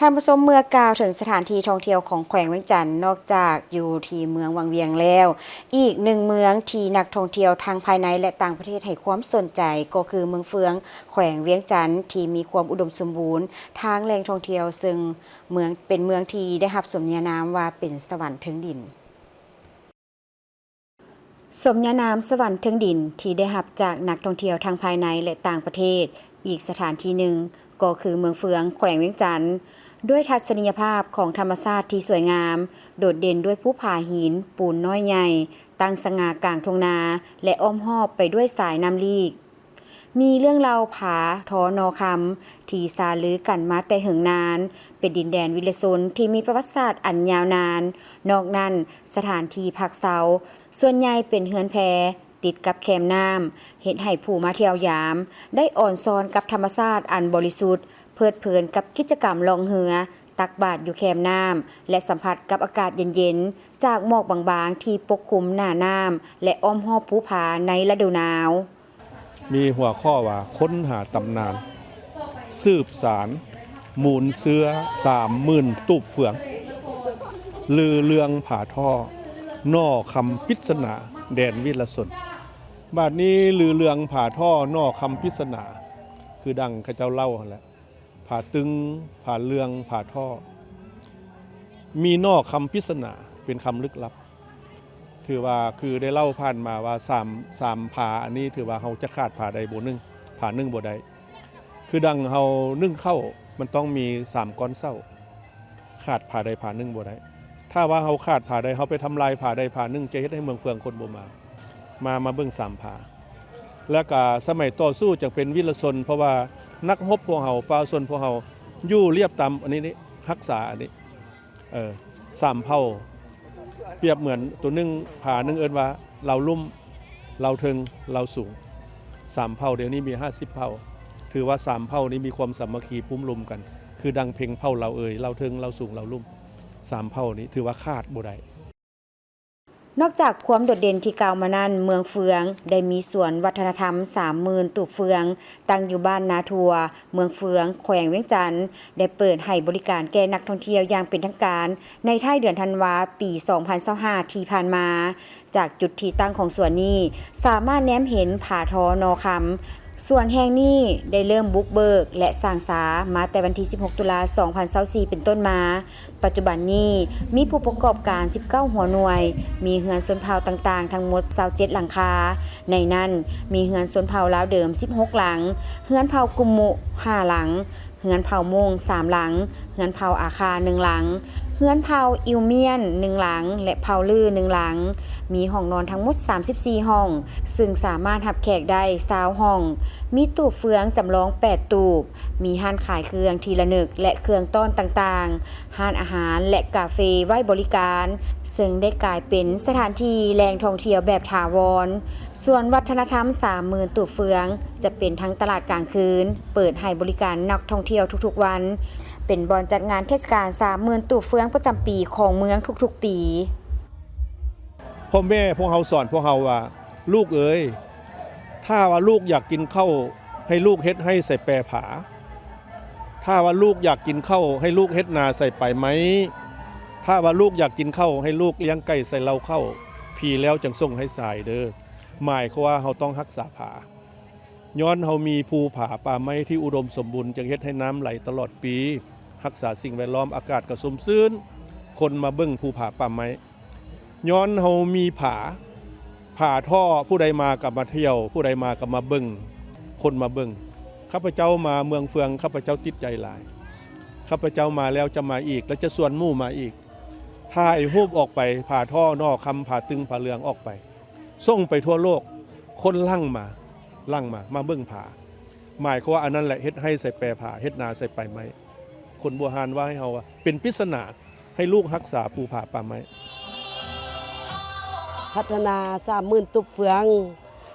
ท่านผู้ชมเมื่อกล่าวถึงสถานที่ท่องเที่ยวของแขวงเวียงจันทน์นอกจากอยู่ที่เมืองวังเวียงแล้วอีกหนึ่งเมืองที่นักท่องเที่ยวทั้งภายในและต่างประเทศให้ความสนใจก็คือเมืองเฟืองแขวงเวียงจันทน์ที่มีความอุดมสมบูรณ์ทางแหล่งท่องเที่ยวซึ่งเป็นเมืองที่ได้รับสมญานามว่าเป็นสวรรค์ถึงดินสมญานามสวรรค์ถึงดินที่ได้รับจากนักท่องเที่ยวทั้งภายในและต่างประเทศอีกสถานที่หนึ่งก็คือเมืองเฟืองแขวงเวียงจันทน์ด้วยทัศนียภาพของธรรมชาติที่สวยงามโดดเด่นด้วยภูผาหินปูนน้อยใหญ่ตั้งสง่ากลางทุ่งนาและอ้อมรอบไปด้วยสายน้ำลีกมีเรื่องเล่าผาทอนอคำที่ซาลือกันมาแต่เหิงนานเป็นดินแดนวิเลศลที่มีประวัติศาสตร์อันยาวนานนอกนั้นสถานที่พักเซาส่วนใหญ่เป็นเฮือนแพติดกับแคมน้ำเห็นให้ผู้มาเที่ยวยามได้อ่อนซ้อนกับธรรมชาติอันบริสุทธิ์เพลิดเพลินกับกิจกรรมล่องเรือตักบาตรอยู่แคมน้ำและสัมผัสกับอากาศเย็นๆจากหมอกบางๆที่ปกคลุมหน้าน้ำและอ้อมรอบภูผาในฤดูหนาวมีหัวข้อว่าค้นหาตำนานสืบสารมูลเสื้อ30,000ตูบเฟืองลือเลืองผาท่อนอคำปริศนาแดนวิลสนบาดนี้ลือเลืองผาท่อนอคำปริศนาคือดังข้าเจ้าเล่าหั่นแหละผาตึงผาเลืองผาท่อมีนอคำปริศนาเป็นคำลึกลับถือว่าคือได้เล่าผ่านมาว่า3ผาอันนี้ถือว่าเฮาจะขาดผาใดบ่นึงผานึงบ่ได้คือดังเฮานึ่งเข้ามันต้องมี3ก้อนเศร้าขาดผาใดผานึงบ่ได้ถ้าว่าเฮาขาดผาใดเฮาไปทำลายผาใดผานึงจะเฮ็ดให้เมืองเฟืองคนบ่มาเบิ่ง3ผาแล้วก็สมัยต่อสู้จังเป็นวิรชนเพราะว่านักรบพวกเฮาปราชญ์พวกเฮาอยู่เรียบตามอันนี้รักษาอันนี้3เผ่าเปรียบเหมือนตัวนึงผานึงเอิ้นว่าเราลุ่มเราเทิงเราสูง3เผ่าเดี๋ยวนี้มี50เผ่าถือว่า3เผ่านี้มีความสามัคคีพุ่มลุมกันคือดังเพลงเผ่าเราเราเทิงเราสูงเราลุ่ม3เผ่านี้ถือว่าขาดบ่ได้นอกจากความโดดเด่นที่กล่าวมานั้นเมืองเฟืองได้มีสวนวัฒนธรรม30,000ตูบเฟืองตั้งอยู่บ้านนาทัวเมืองเฟืองแขวงเวียงจันทน์ได้เปิดให้บริการแก่นักท่องเที่ยวอย่างเป็นทางการในท้ายเดือนธันวาปี 2025 ที่ผ่านมาจากจุดที่ตั้งของสวนนี้สามารถแนมเห็นผาทอนอคำส่วนแห่งนี้ได้เริ่มบุกเบิกและสร้างสามาแต่วันที่ 16 ตุลาคม 2024 เป็นต้นมาปัจจุบันนี้มีผู้ประกอบการ 19 หัวหน่วยมีเฮือนชนเผ่าต่างๆทั้งหมด 27 หลังคาในนั้นมีเฮือนชนเผ่าลาวเดิม 16 หลังเฮือนเผ่ากุมมุ 5 หลังเฮือนเผ่าโมง 3 หลังเฮือนเผ่าอาคา 1 หลังเฮือนเผ่าอิวเมียน 1 หลังและเผ่าลือ 1 หลังมีห้องนอนทั้งหมด 34 ห้องซึ่งสามารถรับแขกได้20ห้องมีตูบเฟืองจำลอง 8 ตูบมีห้านขายเครื่องทีละนึกและเครื่องต้อนต่างๆห้านอาหารและกาเฟไว้บริการซึ่งได้กลายเป็นสถานที่แหล่งท่องเที่ยวแบบถาวรส่วนวัฒนธรรม30,000ตูบเฟืองจะเป็นทั้งตลาดกลางคืนเปิดให้บริการนักท่องเที่ยวทุกๆวันเป็นบ่อนจัดงานเทศกาล30,000ตูบเฟืองประจำปีของเมืองทุกๆปีพ่อแม่พวกเฮาสอนพวกเฮาว่าลูกเอ๋ยถ้าว่าลูกอยากกินข้าวให้ลูกเฮ็ดให้ใส่แปรผาถ้าว่าลูกอยากกินข้าวให้ลูกเฮ็ดนาใส่ไปไหมถ้าว่าลูกอยากกินข้าวให้ลูกเลี้ยงไก่ใส่เล้าเข้าพี่แล้วจังส่งให้สายเด้อหมายความว่าเฮาต้องรักษาผาย้อนเฮามีภูผาป่าไม้ที่อุดมสมบูรณ์จังเฮ็ดให้น้ำไหลตลอดปีรักษาสิ่งแวดล้อมอากาศก็สมชื่นคนมาเบิ่งภูผาป่าไม้ย้อนเฮามีผาท่อผู้ใดมากับมาเที่ยวผู้ใดมากับมาเบิ่งคนมาเบิ่งข้าพเจ้ามาเมืองเฟืองข้าพเจ้าติดใจหลายข้าพเจ้ามาแล้วจะมาอีกและจะส่วนหมู่มาอีกถ่ายรูปออกไปผาท่อนอกคำผาตึงผาเลืองออกไปส่งไปทั่วโลกคนลั่งมาเบิ่งผาหมายความว่าอันนั้นแหละเฮ็ดให้ใส่แปรผาเฮ็ดนาใส่ไปไหมคนโบราณว่าให้เฮาว่าเป็นปริศนาให้ลูกรักษาภูผาป่าไม้พัฒนา30,000ตูบเฟือง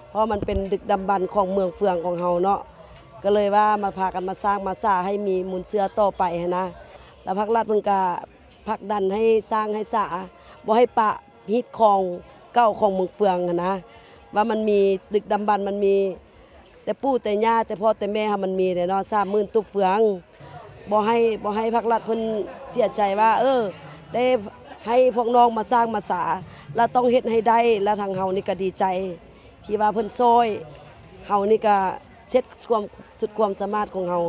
เพราะมันเป็นดึกดำบรรพ์ของเมืองเฟืองของเฮาเนาะก็เลยว่ามาพากันมาสร้างมาสร้าให้มีมูลเสือต่อไปนะแล้วภาครัฐเพิ่นก็ผลักดันให้สร้างให้สาบ่ให้ปะฮิตของเก่าของเมืองเฟืองนะว่ามันมีดึกดำบรรพ์มันมีแต่ปู่แต่ย่าแต่พ่อแต่แม่มันมีเนาะ30,000ตูบเฟือง บ่ให้ภาครัฐเพิ่นเสียใจว่าได้ให้พวกน้องมาสร้างมาสาแล้วต้องเฮ็ดให้ได้แล้วทางเฮานี่ก็ดีใจที่ว่าเพิ่นซอยเฮานี่ก็เช็ดความสุดความสามารถของเฮา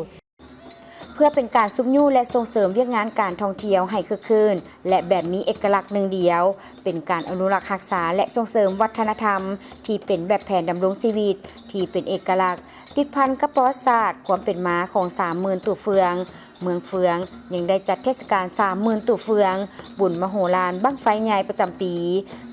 เพื่อเป็นการซุ้มยู่และส่งเสริมเวียกงานการท่องเที่ยวให้คึกคืนและแบบมีเอกลักษณ์หนึ่งเดียวเป็นการอนุรักษ์รักษาและส่งเสริมวัฒนธรรมที่เป็นแบบแผนดำรงชีวิตที่เป็นเอกลักษณ์ติดพันกับประวัติศาสตร์ความเป็นมาของ 30,000 ตู่เฟืองเมืองเฟืองยังได้จัดเทศกาล 30,000 ตู่เฟืองบุญมโหฬารบั้งไฟใหญ่ประจำปี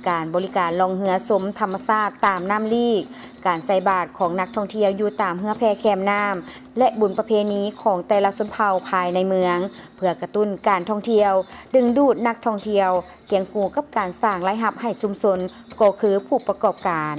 การบริการล่องเรือชมธรรมชาติตามน้ำลีกการใส่บาตรของนักท่องเที่ยวอยู่ตามเรือแพแคมน้ำและบุญประเพณีของแต่ละชนเผ่าภายในเมืองเพื่อกระตุ้นการท่องเที่ยวดึงดูดนักท่องเที่ยวเคียงคู่กับการสร้างรายรับให้ชุมชนก็คือผู้ประกอบการ